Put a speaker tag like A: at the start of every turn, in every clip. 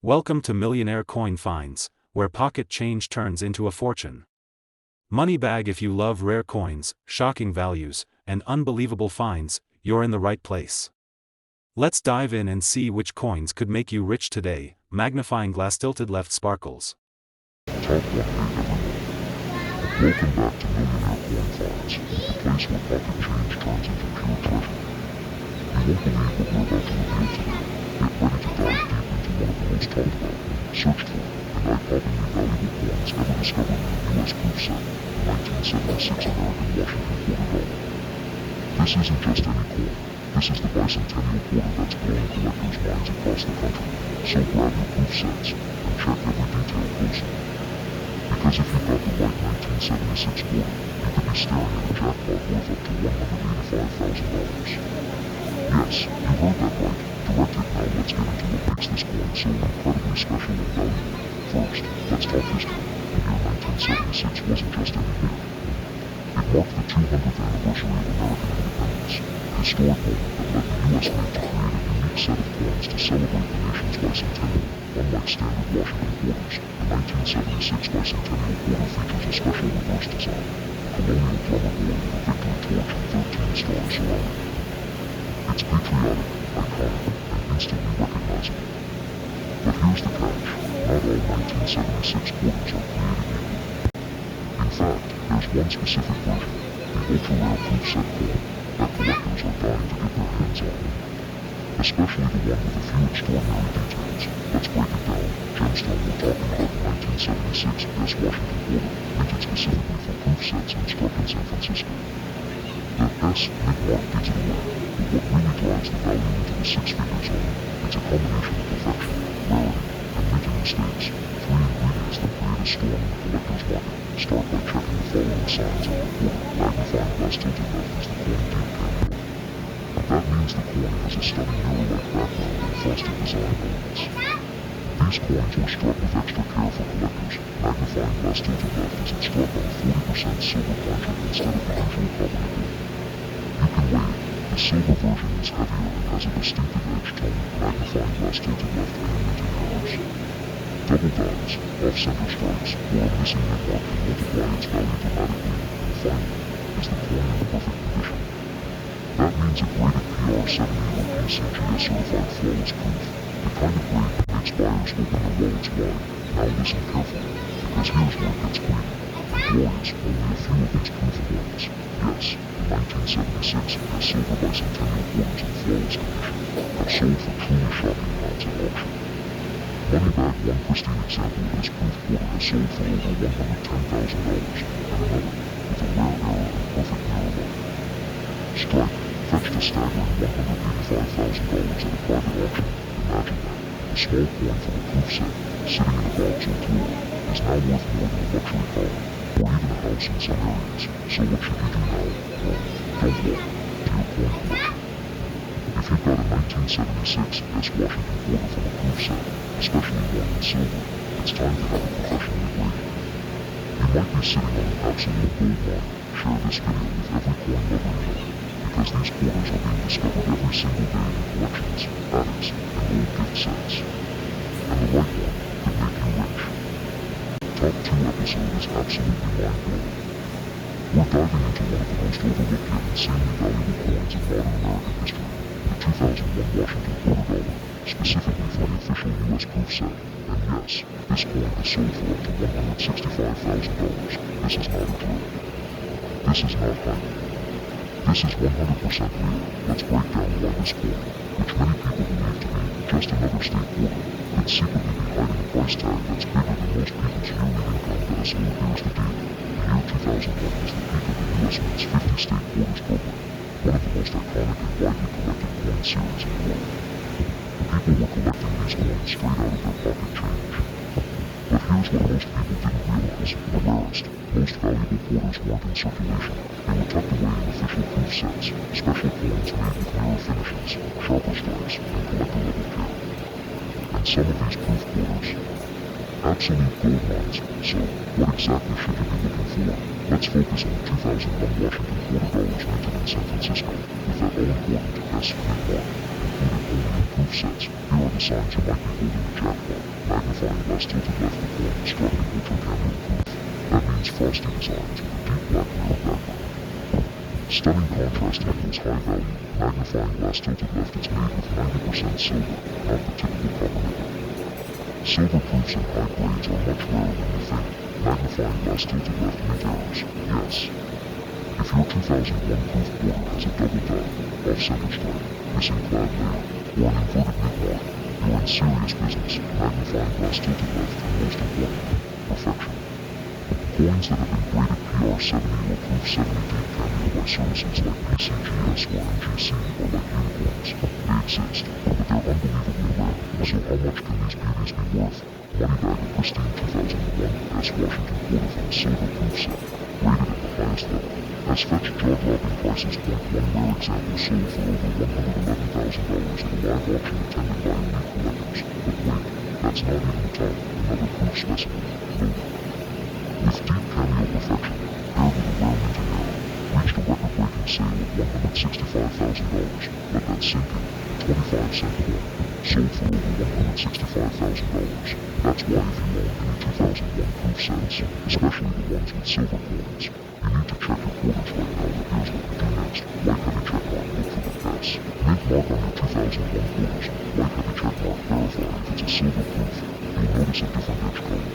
A: Welcome to Millionaire Coin Finds, where pocket change turns into a fortune. Money bag. If you love rare coins, shocking values, and unbelievable finds, you're in the right place. Let's dive in and see which coins could make you rich today. Magnifying glass tilted left sparkles.
B: Top 1 everyone. Welcome back to Millionaire Coin Finds, the place where pocket change turns into pure treasure. You won't believe what we're about to reveal today. Get ready to dive deep into one of the most talked about, searched for, and eye-poppingly valuable coins ever discovered in a U.S. proof set, the 1976 American Washington quarter dollar. This isn't just any coin. This is the bicentennial quarter that's blowing collectors' minds across the country. So grab your proof sets and check every detail closely. Because if you've got the right 1976 quarter, you could be staring at a jackpot worth up to $185,000. Yes, you heard that right. Direct it. Now let's get into what makes this coin so incredibly special and valuable. First, let's talk history. The year 1976 wasn't just any year. It marked the 200th anniversary of American independence, a historic moment that led the U.S. Mint to create a unique set of coins to celebrate the nation's bicentennial. Unlike standard Washington quarters, the 1976 bicentennial quarter features a special reverse design, a colonial drummer board with a victory torch and 13 stars surrounding it. It's patriotic, iconic, and instantly recognizable. But here's the catch: not all 1976 quarters are created equal. In fact, there's one specific version, the ultra-rare proof set coin, that collectors are dying to get their hands on. Especially the one with a few extraordinary details. Let's break it down. Gemstone, we're talking about the 1976 U.S. Washington quarter, minted specifically for proof sets and struck in San Francisco. The S mid-mark gives it away, but what really drives the value into the six-figure zone, it's a combination of perfection, rarity, and minting mistakes, three ingredients that create a storm in the collector's market. Start by checking the following signs on the quarter. Magnifying glass tilted left is the coin deep cameo. That means the coin has a stunning mirror-like background and frosted design elements. These coins were struck with extra care for collectors. Magnifying glass tilted left is it struck on 40% silver content instead of the usual carbonate gold. You can weigh it. The silver version is heavier and has a distinctive edge tone. Magnifying glass tilted left any minting errors. Double dies, off-center strikes, or a missing mid-mark can multiply its value dramatically. And finally, is the coin in perfect condition? That means a graded PR70 or PCGS certified flawless proof, the kind of grade that makes buyers open their wallets wide. Now listen carefully, because here's where it gets greedy. And glorious, only a few of these proof coins. Yes, the 1976 and silver bicentennial quarters in flawless condition have sold for truly shocking amounts at auction. Moneybag, one pristine example of this proof quarter, has sold for over $110,000, and another, with a rare error and perfect mirror mark. Strike fetched a staggering $185,000 at a private auction. Imagine that. A small coin from a proof set, sitting in a box or drawer, is now worth more than a luxury car, or even a house in some areas. So what should you do now? Well, don't walk to your coin collection. If you've got a 1976 U.S. Washington quarter from a proof set, especially one in silver, it's time to have it professionally graded. You might be sitting on an absolute gold mine. Share this video with every coin lover you know, because these quarters are being discovered every single day in collections, attics, and old gift sets. And the right one could make you rich. Top 2 episode is absolutely mind-blowing. We're diving into one of the most overlooked yet insanely valuable coins in modern American history, the 2001 Washington quarter dollar, specifically for the official U.S. proof set. And yes, this coin has sold for up to $165,000. This is not a drill. This is not hype. This is 100% real. Let's break down why this coin, which many people believe to be just another state quarter, could secretly be hiding a price tag that's bigger than most people's yearly income does. So here's the deal. The year 2001 was the peak of the U.S. Mint's 50 state quarters program, one of the most iconic and widely collected coin series in the world. People were collecting these coins straight out of their pocket change. But here's what most people didn't realize: the rarest, most valuable quarters weren't in circulation. They were tucked away in official proof sets, special coins made with mirror finishes, sharper strikes, and collector-level care. And some of these proof quarters, absolute gold mines. So, what exactly should you be looking for? Let's focus on the 2001 Washington quarter dollars minted in San Francisco, with that all-important S mid-mark, included only in proof sets. Here are the signs you might be holding a jackpot. magnifying glass tilted left the coin struck in ultra cameo proof. That means frosty designs with a deep black mirror background. Stunning contrast equals high value. Magnifying glass tilted left is made with 90% silver, not the typical copper nickel. Silver proofs in high grades are much rarer than you think. Magnifying glass tilted left mint errors, yes. If your 2001 proof quarter has a double die, off-center strike, missing clad layer, or an inverted mid-mark, you're in serious business. Magnifying glass tilted left, and most important, perfection. Coins that have been graded PR70 or Proof 70 deep cameo by services like PCGS or NGC are like unicorns. They exist, but they're unbelievably rare. So how much can these beauties be worth? Moneybag a pristine 2001 S Washington quarter from a silver proof set, rated at the highest level, has fetched jaw-dropping prices. One rare example sold for over $111,000 at a live auction attended by elite collectors. But wait, that's not even the top. Another proof specimen, loaded. With deep cameo perfection, paired with a rare minting error, reached a record-breaking sale of $165,000. Let that sink in. 25-cent coin, sold for over $165,000. That's why if you own any 2001 proof sets, especially the ones with silver coins, you need to check your quarters right now. But here's what you do next. White heavy checkmark, look for the S. Mint mark on your 2001 quarters. White heavy checkmark, verify if it's a silver proof. You'll notice a different edge color.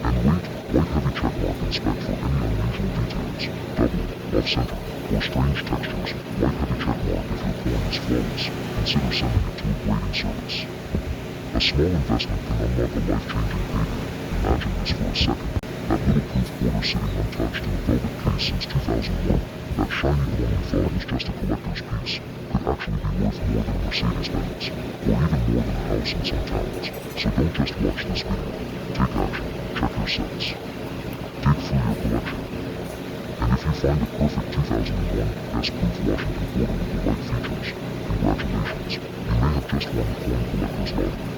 B: And wait, white heavy checkmark inspect for any unusual details, double, off-center, or strange textures. White heavy checkmark if your coin is flawless. Consider sending it to a grading service. A small investment can unlock a life-changing payday. Imagine this for a second. That little proof quarter sitting untouched in a velvet case since 2001, that shiny coin you thought was just a collector's piece, could actually be worth more than a Mercedes-Benz, or even more than a house in some towns. So don't just watch this video. Take action. Check your sets. Dig through your collection. And if you find a perfect 2001 S Proof Washington quarter with the right features, congratulations. You may have just won the coin collector's lottery.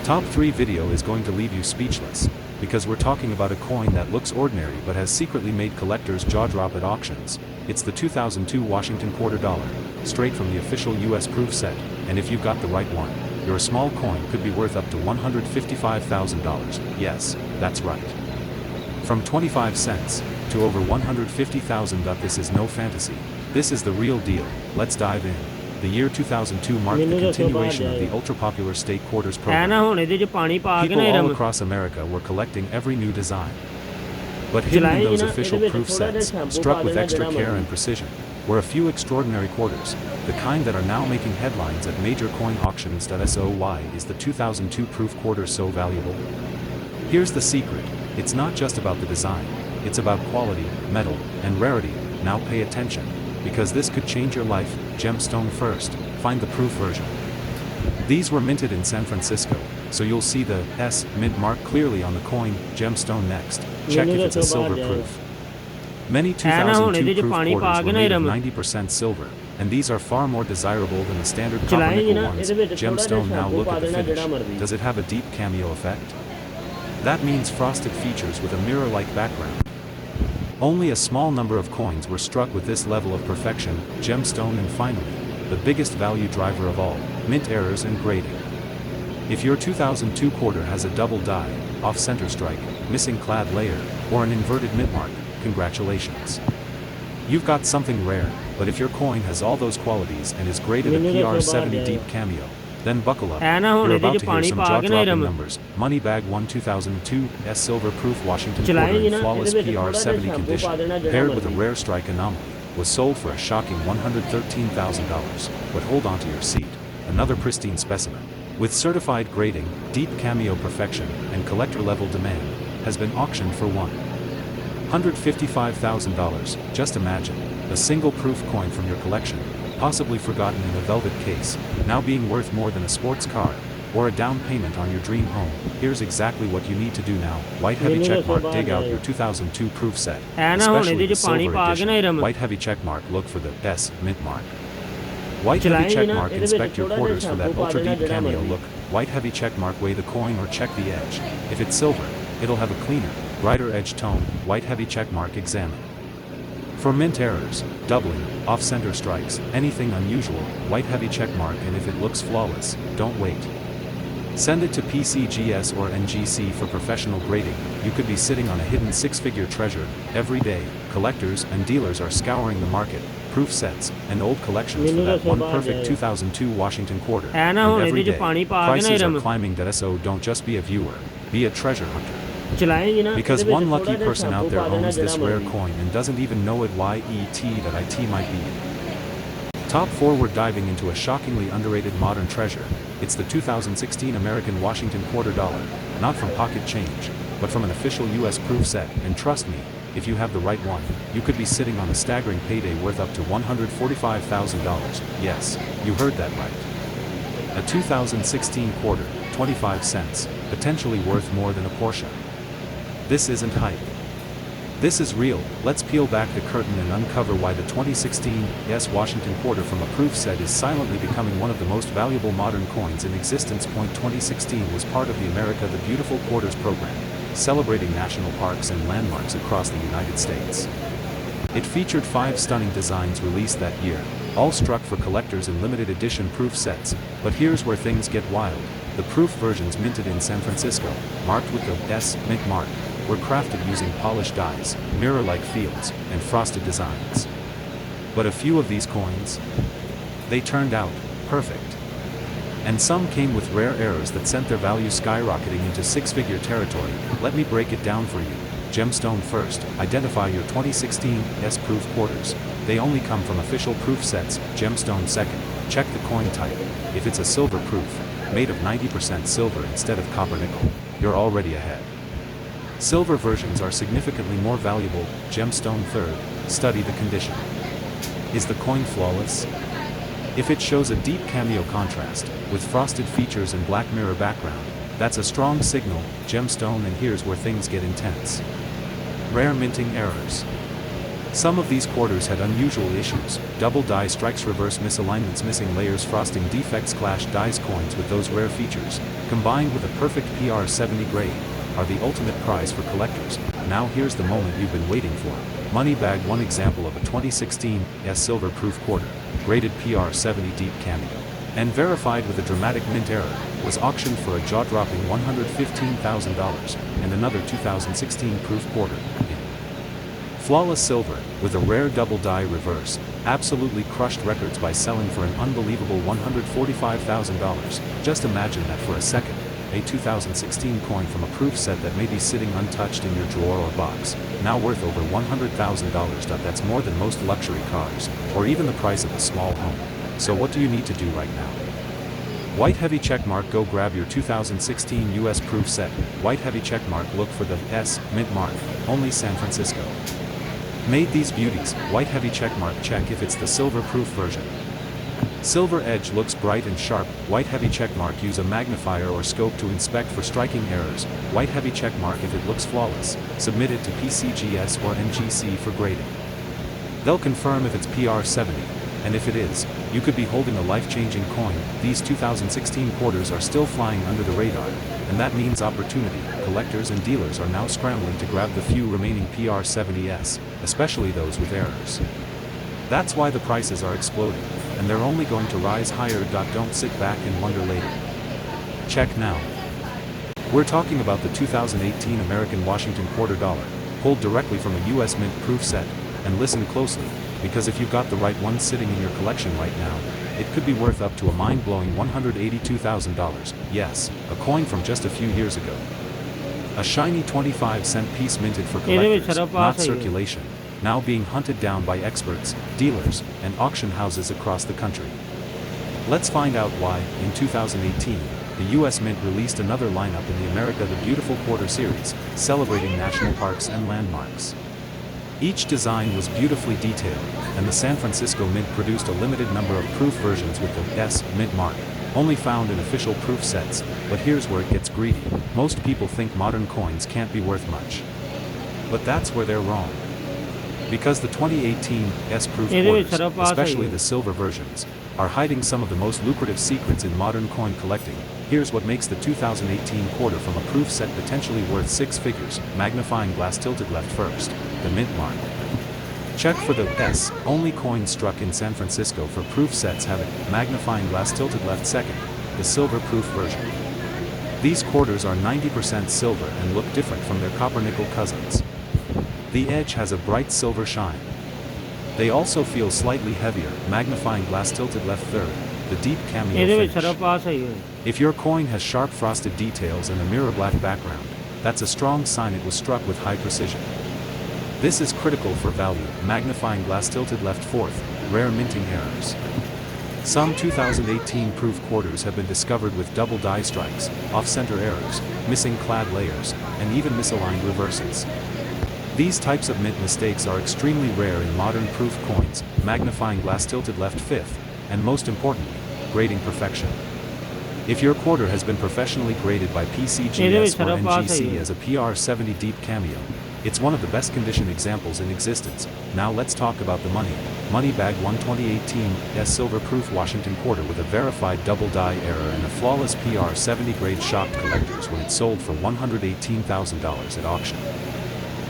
A: Top 3 video is going to leave you speechless, because we're talking about a coin that looks ordinary but has secretly made collectors jaw-drop at auctions. It's the 2002 Washington quarter dollar, straight from the official US proof set, and if you've got the right one, your small coin could be worth up to $155,000. Yes, that's right. From 25 cents to over $150,000. This is no fantasy. This is the real deal. Let's dive in. The year 2002 marked the continuation of the ultra-popular state quarters program. People all across America were collecting every new design. But hidden in those official proof sets, struck with extra care and precision, were a few extraordinary quarters, the kind that are now making headlines at major coin auctions. So why is the 2002 proof quarter so valuable? Here's the secret. It's not just about the design. It's about quality, metal, and rarity. Now pay attention, because this could change your life. Gemstone first. Find the proof version. These were minted in San Francisco, so you'll see the S mint mark clearly on the coin. Gemstone next. Check if it's a silver proof. Many 2002 proof quarters were made of 90% silver, and these are far more desirable than the standard copper nickel ones. Gemstone. Now look at the finish. Does it have a deep cameo effect? That means frosted features with a mirror-like background. Only a small number of coins were struck with this level of perfection. Gemstone. And finally, the biggest value driver of all, mint errors and grading. If your 2002 quarter has a double die, off-center strike, missing clad layer, or an inverted mint mark, congratulations. You've got something rare, but if your coin has all those qualities and is graded a PR70 deep cameo, then buckle up. You're about to hear some jaw-dropping numbers. Moneybag 1 2002 S silver proof Washington quarter in flawless PR70 condition, paired with a rare strike anomaly, was sold for a shocking $113,000. But hold on to your seat. Another pristine specimen, with certified grading, deep cameo perfection, and collector-level demand, has been auctioned for $155,000. Just imagine, a single proof coin from your collection, possibly forgotten in a velvet case, now being worth more than a sports car, or a down payment on your dream home. Here's exactly what you need to do now. White heavy checkmark. Dig out your 2002 proof set, especially the silver edition. White heavy checkmark. Look for the S mint mark. White heavy checkmark. Inspect your quarters for that ultra deep cameo look. White heavy checkmark. Weigh the coin or check the edge. If it's silver, it'll have a cleaner, brighter edge tone. White heavy checkmark. Examine for mint errors, doubling, off-center strikes, anything unusual. White heavy checkmark. And if it looks flawless, don't wait. Send it to PCGS or NGC for professional grading. You could be sitting on a hidden six-figure treasure. Every day, collectors and dealers are scouring the market, proof sets, and old collections for that one perfect 2002 Washington quarter. And every day, prices are climbing. So don't just be a viewer, be a treasure hunter. Because one lucky person out there owns this rare coin and doesn't even know it. YET might be it. Top forward diving into a shockingly underrated modern treasure. It's the 2016 American Washington quarter dollar, not from pocket change, but from an official US proof set. And trust me, if you have the right one, you could be sitting on a staggering payday worth up to $145,000. Yes, you heard that right. A 2016 quarter, 25 cents, potentially worth more than a Porsche. This isn't hype. This is real. Let's peel back the curtain and uncover why the 2016 Washington quarter from a proof set is silently becoming one of the most valuable modern coins in existence. 2016 was part of the America the Beautiful Quarters program, celebrating national parks and landmarks across the United States. It featured 5 stunning designs released that year, all struck for collectors in limited edition proof sets. But here's where things get wild. The proof versions minted in San Francisco, marked with the S mint mark, were crafted using polished dies, mirror-like fields, and frosted designs. But a few of these coins, they turned out perfect. And some came with rare errors that sent their value skyrocketing into six-figure territory. Let me break it down for you. Gemstone first. Identify your 2016 proof quarters. They only come from official proof sets. Gemstone second. Check the coin type. If it's a silver proof, made of 90% silver instead of copper nickel, you're already ahead. Silver versions are significantly more valuable. Gemstone third. Study the condition. Is the coin flawless? If it shows a deep cameo contrast, with frosted features and black mirror background, that's a strong signal. Gemstone. And here's where things get intense. Rare minting errors. Some of these quarters had unusual issues. Double die strikes, reverse misalignments, missing layers, frosting defects. Clash dies. Coins with those rare features, combined with a perfect PR70 grade, are the ultimate prize for collectors. Now here's the moment you've been waiting for. Money bag. One example of a 2016 silver proof quarter, graded PR70 deep cameo, and verified with a dramatic mint error, was auctioned for a jaw-dropping $115,000, and another 2016 proof quarter, in flawless silver, with a rare double die reverse, absolutely crushed records by selling for an unbelievable $145,000. Just imagine that for a second. A 2016 coin from a proof set that may be sitting untouched in your drawer or box, now worth over $100,000. That's more than most luxury cars, or even the price of a small home. So what do you need to do right now? White heavy checkmark. Go grab your 2016 US proof set. White heavy checkmark. Look for the S mint mark. Only San Francisco made these beauties. White heavy checkmark. Check if it's the silver proof version. Silver edge looks bright and sharp. White heavy checkmark. Use a magnifier or scope to inspect for striking errors. White heavy checkmark. If it looks flawless, submit it to PCGS or NGC for grading. They'll confirm if it's PR70, and if it is, you could be holding a life-changing coin. These 2016 quarters are still flying under the radar, and that means opportunity. Collectors and dealers are now scrambling to grab the few remaining PR70s, especially those with errors. That's why the prices are exploding, and they're only going to rise higher. Don't sit back and wonder later. Check now. We're talking about the 2018 American Washington quarter dollar, pulled directly from a US mint proof set. And listen closely, because if you got the right one sitting in your collection right now, it could be worth up to a mind-blowing $182,000. Yes, a coin from just a few years ago. A shiny 25-cent piece minted for collectors, not circulation, now being hunted down by experts, dealers, and auction houses across the country. Let's find out why. In 2018, the US Mint released another lineup in the America the Beautiful Quarter series, celebrating national parks and landmarks. Each design was beautifully detailed, and the San Francisco Mint produced a limited number of proof versions with the S Mint mark, only found in official proof sets. But here's where it gets greedy. Most people think modern coins can't be worth much. But that's where they're wrong. Because the 2018 S-proof quarters, especially the silver versions, are hiding some of the most lucrative secrets in modern coin collecting. Here's what makes the 2018 quarter from a proof set potentially worth six figures. Magnifying glass tilted left first, the mint mark. Check for the S. Only coins struck in San Francisco for proof sets have it. Magnifying glass tilted left second, the silver proof version. These quarters are 90% silver and look different from their copper-nickel cousins. The edge has a bright silver shine. They also feel slightly heavier, magnifying glass tilted left third, the deep cameo finish. If your coin has sharp frosted details and a mirror black background, that's a strong sign it was struck with high precision. This is critical for value, magnifying glass tilted left fourth, rare minting errors. Some 2018 proof quarters have been discovered with double die strikes, off-center errors, missing clad layers, and even misaligned reverses. These types of mint mistakes are extremely rare in modern proof coins, magnifying glass tilted left fifth, and most importantly, grading perfection. If your quarter has been professionally graded by PCGS or NGC as a PR70 deep cameo, it's one of the best condition examples in existence. Now let's talk about the money bag 1 2018 silver proof Washington quarter with a verified double die error and a flawless PR70 grade shocked collectors when it sold for $118,000 at auction.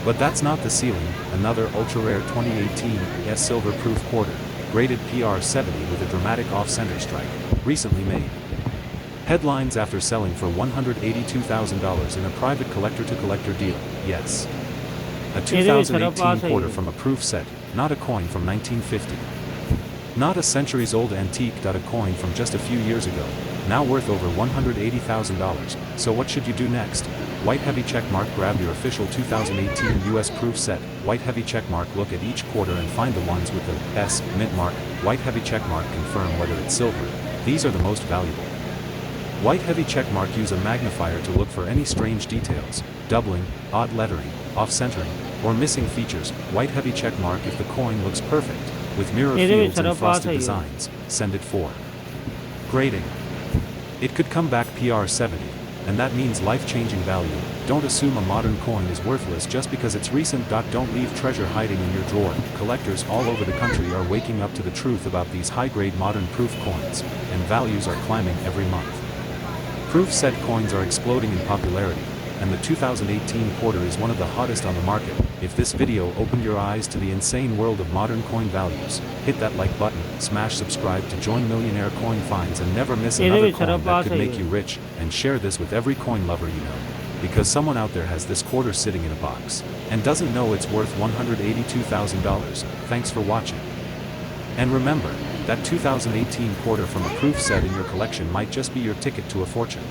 A: But that's not the ceiling. Another ultra-rare 2018 silver proof quarter, graded PR70 with a dramatic off-center strike, recently made headlines after selling for $182,000 in a private collector-to-collector deal. Yes, a 2018 quarter from a proof set, not a coin from 1950. Not a centuries-old antique. A coin from just a few years ago, now worth over $180,000. So what should you do next? White heavy checkmark. Grab your official 2018 US proof set, white heavy checkmark. Look at each quarter and find the ones with the S mint mark, white heavy checkmark. Confirm whether it's silver. These are the most valuable. White heavy checkmark. Use a magnifier to look for any strange details, doubling, odd lettering, off-centering, or missing features. White heavy checkmark. If the coin looks perfect, with mirror fields and frosted designs, send it for grading. It could come back PR70, and that means life-changing value. Don't assume a modern coin is worthless just because it's recent. Don't leave treasure hiding in your drawer. Collectors all over the country are waking up to the truth about these high-grade modern proof coins, and values are climbing every month. Proof set coins are exploding in popularity, and the 2018 quarter is one of the hottest on the market. If this video opened your eyes to the insane world of modern coin values, hit that like button, smash subscribe to join Millionaire Coin Finds and never miss another coin that could make you rich, and share this with every coin lover you know. Because someone out there has this quarter sitting in a box, and doesn't know it's worth $182,000. Thanks for watching. And remember, that 2018 quarter from a proof set in your collection might just be your ticket to a fortune.